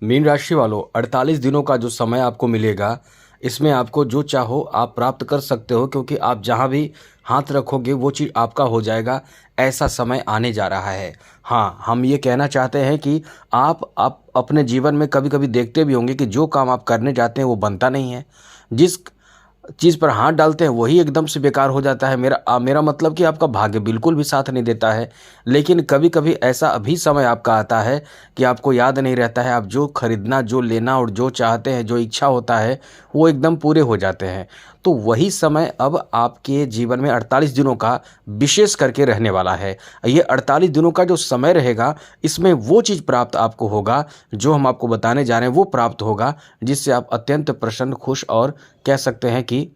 Mean राशि वालों 48 दिनों का जो समय आपको मिलेगा, इसमें आपको जो चाहो आप प्राप्त कर सकते हो, क्योंकि आप जहाँ भी हाथ रखोगे वो चीज़ आपका हो जाएगा। ऐसा समय आने जा रहा है। हाँ, हम ये कहना चाहते हैं कि आप अपने जीवन में कभी-कभी देखते भी होंगे कि जो काम आप करने जाते हैं वो बनता नहीं है। जिस चीज़ पर हाथ डालते हैं वही एकदम से बेकार हो जाता है। मेरा मतलब कि आपका भाग्य बिल्कुल भी साथ नहीं देता है। लेकिन कभी-कभी ऐसा भी समय आपका आता है कि आपको याद नहीं रहता है, आप जो खरीदना, जो लेना और जो चाहते हैं, जो इच्छा होता है, वो एकदम पूरे हो जाते हैं। तो वही समय अब आपके जीवन में 48 दिनों का विशेष करके रहने वाला है। ये 48 दिनों का जो समय रहेगा, इसमें वो चीज़ प्राप्त आपको होगा, जो हम आपको बताने जा रहे हैं वो प्राप्त होगा, जिससे आप अत्यंत प्रसन्न, खुश और कह सकते हैं कि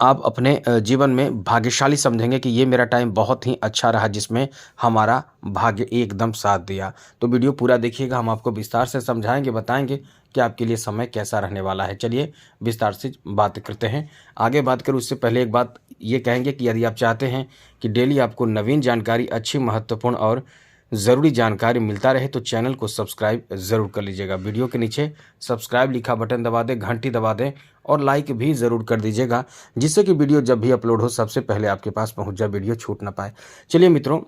आप अपने जीवन में भाग्यशाली समझेंगे कि ये मेरा टाइम बहुत ही अच्छा रहा, जिसमें हमारा भाग्य एकदम साथ दिया। तो वीडियो पूरा देखिएगा, हम आपको विस्तार से समझाएंगे, बताएंगे कि आपके लिए समय कैसा रहने वाला है। चलिए विस्तार से बात करते हैं। आगे बात करूँ उससे पहले एक बात ये कहेंगे कि यदि आप चाहते हैं कि डेली आपको नवीन जानकारी, अच्छी, महत्वपूर्ण और ज़रूरी जानकारी मिलता रहे, तो चैनल को सब्सक्राइब ज़रूर कर लीजिएगा। वीडियो के नीचे सब्सक्राइब लिखा बटन दबा दें, घंटी दबा दें और लाइक भी ज़रूर कर दीजिएगा, जिससे कि वीडियो जब भी अपलोड हो सबसे पहले आपके पास पहुंच जाए, वीडियो छूट ना पाए। चलिए मित्रों,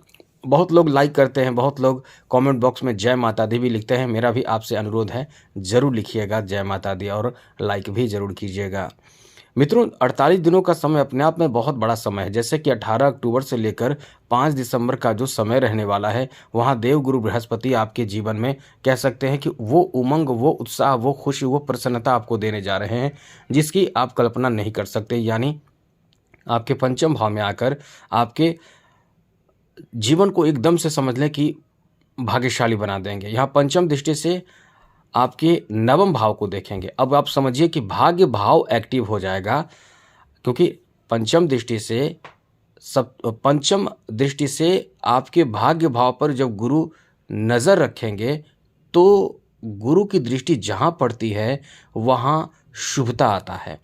बहुत लोग लाइक करते हैं, बहुत लोग कमेंट बॉक्स में जय माता दी भी लिखते हैं। मेरा भी आपसे अनुरोध है, ज़रूर लिखिएगा जय माता दी और लाइक भी ज़रूर कीजिएगा। मित्रों, 48 दिनों का समय अपने आप में बहुत बड़ा समय है। जैसे कि 18 अक्टूबर से लेकर 5 दिसंबर का जो समय रहने वाला है, वहाँ देवगुरु बृहस्पति आपके जीवन में कह सकते हैं कि वो उमंग, वो उत्साह, वो खुशी, वो प्रसन्नता आपको देने जा रहे हैं, जिसकी आप कल्पना नहीं कर सकते। यानी आपके पंचम भाव में आकर आपके जीवन को एकदम से समझ लें कि भाग्यशाली बना देंगे। यहाँ पंचम दृष्टि से आपके नवम भाव को देखेंगे। अब आप समझिए कि भाग्य भाव एक्टिव हो जाएगा, क्योंकि पंचम दृष्टि से आपके भाग्य भाव पर जब गुरु नज़र रखेंगे, तो गुरु की दृष्टि जहाँ पड़ती है वहाँ शुभता आता है।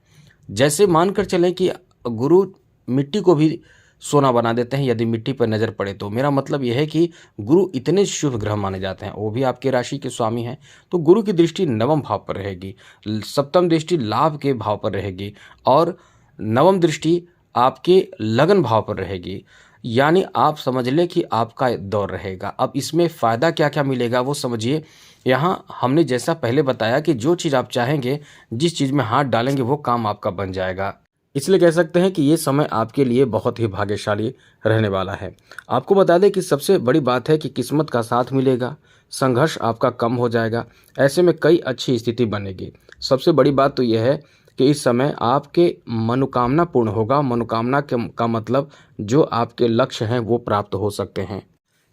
जैसे मानकर चलें कि गुरु मिट्टी को भी सोना बना देते हैं यदि मिट्टी पर नज़र पड़े तो। मेरा मतलब यह है कि गुरु इतने शुभ ग्रह माने जाते हैं, वो भी आपके राशि के स्वामी हैं। तो गुरु की दृष्टि नवम भाव पर रहेगी, सप्तम दृष्टि लाभ के भाव पर रहेगी और नवम दृष्टि आपके लगन भाव पर रहेगी। यानी आप समझ लें कि आपका दौर रहेगा। अब इसमें फ़ायदा क्या क्या मिलेगा वो समझिए। यहाँ हमने जैसा पहले बताया कि जो चीज़ आप चाहेंगे, जिस चीज़ में हाथ डालेंगे वो काम आपका बन जाएगा। इसलिए कह सकते हैं कि ये समय आपके लिए बहुत ही भाग्यशाली रहने वाला है। आपको बता दें कि सबसे बड़ी बात है कि किस्मत का साथ मिलेगा, संघर्ष आपका कम हो जाएगा, ऐसे में कई अच्छी स्थिति बनेगी। सबसे बड़ी बात तो यह है कि इस समय आपके मनोकामना पूर्ण होगा। मनोकामना का मतलब जो आपके लक्ष्य हैं वो प्राप्त हो सकते हैं।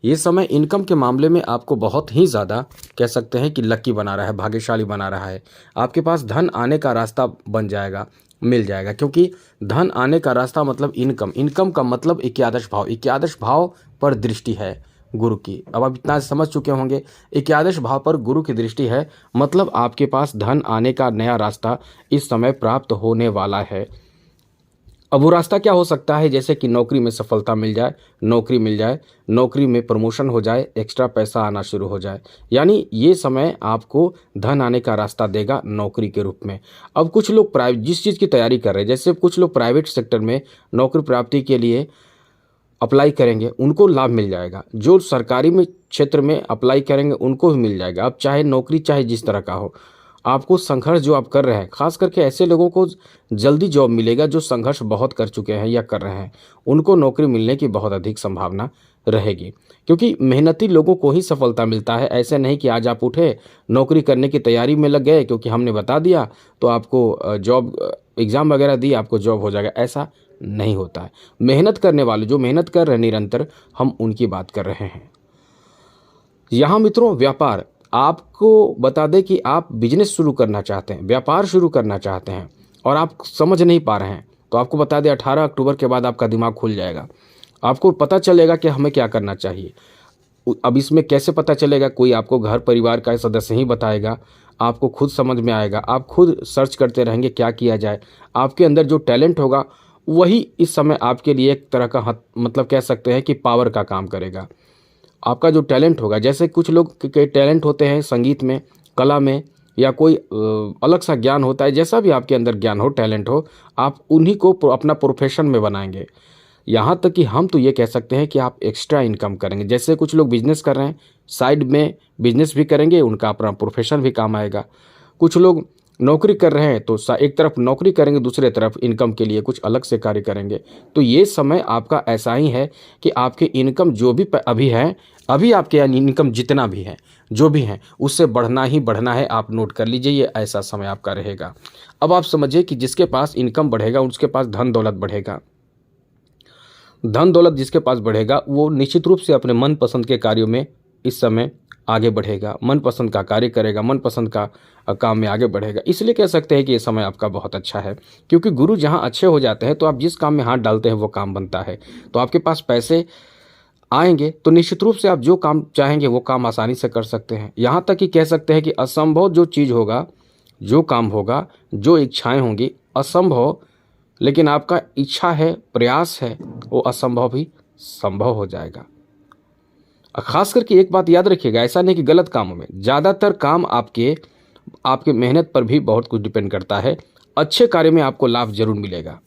ये समय इनकम के मामले में आपको बहुत ही ज़्यादा कह सकते हैं कि लकी बना रहा है, भाग्यशाली बना रहा है। आपके पास धन आने का रास्ता बन जाएगा, मिल जाएगा, क्योंकि धन आने का रास्ता मतलब इनकम। इनकम का मतलब एकादश भाव, एकादश भाव पर दृष्टि है गुरु की। अब आप इतना समझ चुके होंगे, एकादश भाव पर गुरु की दृष्टि है मतलब आपके पास धन आने का नया रास्ता इस समय प्राप्त होने वाला है। अब वो रास्ता क्या हो सकता है? जैसे कि नौकरी में सफलता मिल जाए, नौकरी मिल जाए, नौकरी में प्रमोशन हो जाए, एक्स्ट्रा पैसा आना शुरू हो जाए। यानी ये समय आपको धन आने का रास्ता देगा नौकरी के रूप में। अब कुछ लोग जिस चीज़ की तैयारी कर रहे हैं, जैसे कुछ लोग प्राइवेट सेक्टर में नौकरी प्राप्ति के लिए अप्लाई करेंगे, उनको लाभ मिल जाएगा। जो सरकारी में क्षेत्र में अप्लाई करेंगे उनको भी मिल जाएगा। अब चाहे नौकरी चाहे जिस तरह का हो, आपको संघर्ष जो आप कर रहे हैं, खास करके ऐसे लोगों को जल्दी जॉब मिलेगा जो संघर्ष बहुत कर चुके हैं या कर रहे हैं, उनको नौकरी मिलने की बहुत अधिक संभावना रहेगी। क्योंकि मेहनती लोगों को ही सफलता मिलता है। ऐसे नहीं कि आज आप उठे नौकरी करने की तैयारी में लग गए, क्योंकि हमने बता दिया तो आपको जॉब, एग्ज़ाम वगैरह दी आपको जॉब हो जाएगा, ऐसा नहीं होता है। मेहनत करने वाले जो मेहनत कर रहे हैं निरंतर, हम उनकी बात कर रहे हैं। यहाँ मित्रों, व्यापार, आपको बता दें कि आप बिजनेस शुरू करना चाहते हैं, व्यापार शुरू करना चाहते हैं और आप समझ नहीं पा रहे हैं, तो आपको बता दें 18 अक्टूबर के बाद आपका दिमाग खुल जाएगा। आपको पता चलेगा कि हमें क्या करना चाहिए। अब इसमें कैसे पता चलेगा? कोई आपको घर परिवार का सदस्य ही बताएगा, आपको खुद समझ में आएगा। आप खुद सर्च करते रहेंगे क्या किया जाए। आपके अंदर जो टैलेंट होगा वही इस समय आपके लिए एक तरह का मतलब कह सकते हैं कि पावर का काम करेगा। आपका जो टैलेंट होगा, जैसे कुछ लोग के टैलेंट होते हैं संगीत में, कला में, या कोई अलग सा ज्ञान होता है, जैसा भी आपके अंदर ज्ञान हो, टैलेंट हो, आप उन्हीं को अपना प्रोफेशन में बनाएंगे। यहाँ तक कि हम तो ये कह सकते हैं कि आप एक्स्ट्रा इनकम करेंगे। जैसे कुछ लोग बिजनेस कर रहे हैं, साइड में बिजनेस भी करेंगे, उनका अपना प्रोफेशन भी काम आएगा। कुछ लोग नौकरी कर रहे हैं तो एक तरफ नौकरी करेंगे, दूसरे तरफ इनकम के लिए कुछ अलग से कार्य करेंगे। तो ये समय आपका ऐसा ही है कि आपके इनकम जो भी अभी है, अभी आपके यानी इनकम जितना भी है, जो भी है, उससे बढ़ना ही बढ़ना है। आप नोट कर लीजिए, ये ऐसा समय आपका रहेगा। अब आप समझिए कि जिसके पास इनकम बढ़ेगा उसके पास धन दौलत बढ़ेगा। धन दौलत जिसके पास बढ़ेगा वो निश्चित रूप से अपने मनपसंद के कार्यों में इस समय आगे बढ़ेगा, मनपसंद का कार्य करेगा, मनपसंद का काम में आगे बढ़ेगा। इसलिए कह सकते हैं कि ये समय आपका बहुत अच्छा है, क्योंकि गुरु जहाँ अच्छे हो जाते हैं तो आप जिस काम में हाथ डालते हैं वो काम बनता है। तो आपके पास पैसे आएंगे तो निश्चित रूप से आप जो काम चाहेंगे वो काम आसानी से कर सकते हैं। यहाँ तक कि कह सकते हैं कि असंभव जो चीज़ होगा, जो काम होगा, जो इच्छाएं होंगी, असंभव, लेकिन आपका इच्छा है, प्रयास है, वो असंभव भी संभव हो जाएगा। खास करके एक बात याद रखिएगा, ऐसा नहीं कि गलत कामों में, ज़्यादातर काम आपके मेहनत पर भी बहुत कुछ डिपेंड करता है। अच्छे कार्य में आपको लाभ जरूर मिलेगा।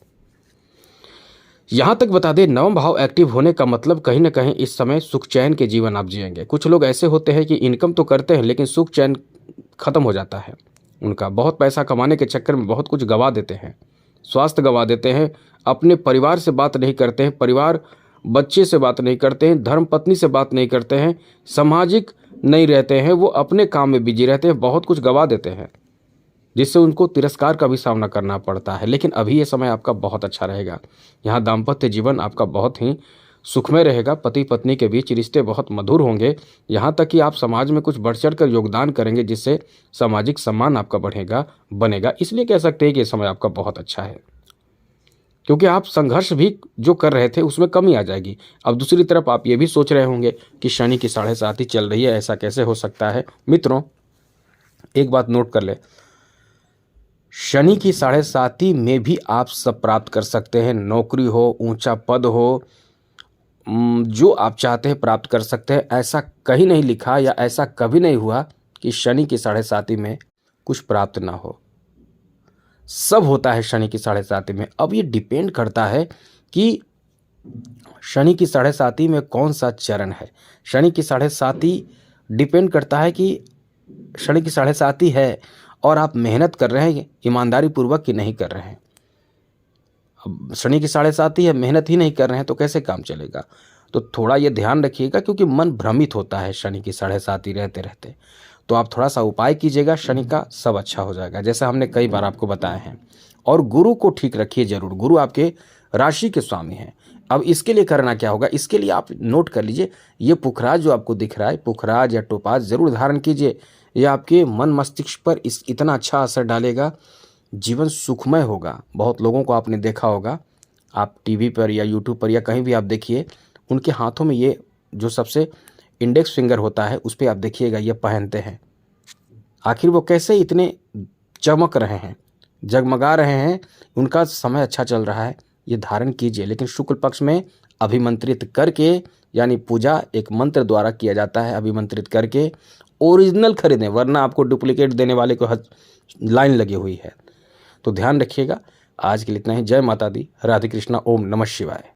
यहाँ तक बता दें, नवम भाव एक्टिव होने का मतलब कहीं ना कहीं इस समय सुख चैन के जीवन आप जिएंगे। कुछ लोग ऐसे होते हैं कि इनकम तो करते हैं लेकिन सुख चैन खत्म हो जाता है उनका। बहुत पैसा कमाने के चक्कर में बहुत कुछ गंवा देते हैं, स्वास्थ्य गंवा देते हैं, अपने परिवार से बात नहीं करते हैं, परिवार बच्चे से बात नहीं करते हैं, धर्म पत्नी से बात नहीं करते हैं, सामाजिक नहीं रहते हैं, वो अपने काम में बिजी रहते हैं, बहुत कुछ गंवा देते हैं, जिससे उनको तिरस्कार का भी सामना करना पड़ता है। लेकिन अभी ये समय आपका बहुत अच्छा रहेगा। यहाँ दाम्पत्य जीवन आपका बहुत ही सुखमय रहेगा। पति पत्नी के बीच रिश्ते बहुत मधुर होंगे। यहाँ तक कि आप समाज में कुछ बढ़ चढ़ कर योगदान करेंगे, जिससे सामाजिक सम्मान आपका बनेगा। इसलिए कह सकते हैं कि ये समय आपका बहुत अच्छा है, क्योंकि आप संघर्ष भी जो कर रहे थे उसमें कमी आ जाएगी। अब दूसरी तरफ आप ये भी सोच रहे होंगे कि शनि की 7.5 चल रही है, ऐसा कैसे हो सकता है। मित्रों, एक बात नोट कर ले, शनि की 7.5 में भी आप सब प्राप्त कर सकते हैं। नौकरी हो, ऊंचा पद हो, जो आप चाहते हैं प्राप्त कर सकते हैं। ऐसा कहीं नहीं लिखा या ऐसा कभी नहीं हुआ कि शनि की 7.5 में कुछ प्राप्त ना हो। सब होता है शनि की 7.5 में। अब ये डिपेंड करता है कि शनि की 7.5 में कौन सा चरण है। शनि की 7.5 डिपेंड करता है कि शनि की 7.5 है और आप मेहनत कर रहे हैं ईमानदारी पूर्वक कि नहीं कर रहे हैं। अब शनि की 7.5 है, मेहनत ही नहीं कर रहे हैं तो कैसे काम चलेगा। तो थोड़ा ये ध्यान रखिएगा, क्योंकि मन भ्रमित होता है शनि की 7.5 रहते रहते। तो आप थोड़ा सा उपाय कीजिएगा, शनि का सब अच्छा हो जाएगा, जैसा हमने कई बार आपको बताया है। और गुरु को ठीक रखिए जरूर, गुरु आपके राशि के स्वामी हैं। अब इसके लिए करना क्या होगा, इसके लिए आप नोट कर लीजिए, ये पुखराज जो आपको दिख रहा है, पुखराज या टोपाज जरूर धारण कीजिए। यह आपके मन मस्तिष्क पर इतना अच्छा असर डालेगा, जीवन सुखमय होगा। बहुत लोगों को आपने देखा होगा, आप टीवी पर या यूट्यूब पर या कहीं भी आप देखिए, उनके हाथों में ये जो सबसे इंडेक्स फिंगर होता है उस पर आप देखिएगा ये पहनते हैं। आखिर वो कैसे इतने चमक रहे हैं, जगमगा रहे हैं, उनका समय अच्छा चल रहा है, ये धारण कीजिए। लेकिन शुक्ल पक्ष में अभिमंत्रित करके, यानी पूजा एक मंत्र द्वारा किया जाता है, अभिमंत्रित करके ओरिजिनल खरीदें, वरना आपको डुप्लीकेट देने वाले को लाइन लगी हुई है। तो ध्यान रखिएगा। आज के लिए इतना ही। जय माता दी, राधे कृष्णा, ओम नमः शिवाय।